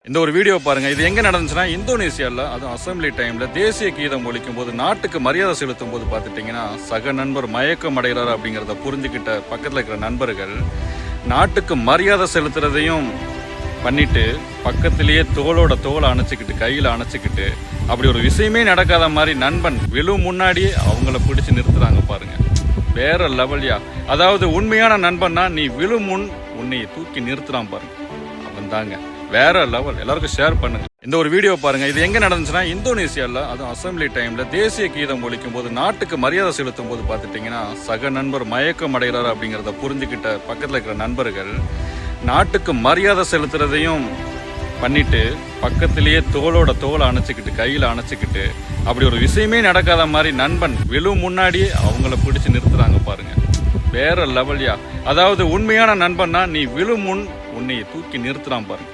இந்த ஒரு வீடியோ பாருங்க. இது எங்க நடந்துச்சுன்னா இந்தோனேசியாவில், அதுவும் அசம்பிளி டைம்ல தேசிய கீதம் ஒலிக்கும் போது நாட்டுக்கு மரியாதை செலுத்தும் போது பார்த்துட்டிங்கன்னா சக நண்பர் மயக்கம் அடைகிறார் அப்படிங்கிறத புரிஞ்சுக்கிட்ட பக்கத்தில் இருக்கிற நண்பர்கள் நாட்டுக்கு மரியாதை செலுத்துறதையும் பண்ணிட்டு பக்கத்திலேயே தோளோட தோலை அணைச்சிக்கிட்டு கையில் அணைச்சிக்கிட்டு அப்படி ஒரு விஷயமே நடக்காத மாதிரி நண்பன் விழும் முன்னாடியே அவங்கள பிடிச்சி நிறுத்துறாங்க பாருங்க. வேற லெவல்யா. அதாவது உண்மையான நண்பன்னா நீ விழும் முன் உன்னை தூக்கி நிறுத்துறான் பாருங்க, அவன் தாங்க வேற லெவல். எல்லாருக்கும் ஷேர் பண்ணுங்க இந்த ஒரு வீடியோ பாருங்க. இது எங்க நடந்துச்சுன்னா இந்தோனேசியாவில், அதுவும் அசம்பிளி டைம்ல தேசிய கீதம் ஒலிக்கும் போது நாட்டுக்கு மரியாதை செலுத்தும் போது பார்த்துட்டிங்கன்னா சக நண்பர் மயக்கம் அடைகிறார் அப்படிங்கிறத புரிஞ்சுக்கிட்ட பக்கத்தில் இருக்கிற நண்பர்கள் நாட்டுக்கு மரியாதை செலுத்துறதையும் பண்ணிட்டு பக்கத்திலேயே தோளோட தோலை அணைச்சிக்கிட்டு கையில் அணைச்சிக்கிட்டு அப்படி ஒரு விஷயமே நடக்காத மாதிரி நண்பன் விழும் முன்னாடியே அவங்கள பிடிச்சி நிறுத்துறாங்க பாருங்க. வேற லெவல்யா. அதாவது உண்மையான நண்பன்னா நீ விழும் முன் உன்னை தூக்கி நிறுத்துறான் பாருங்க.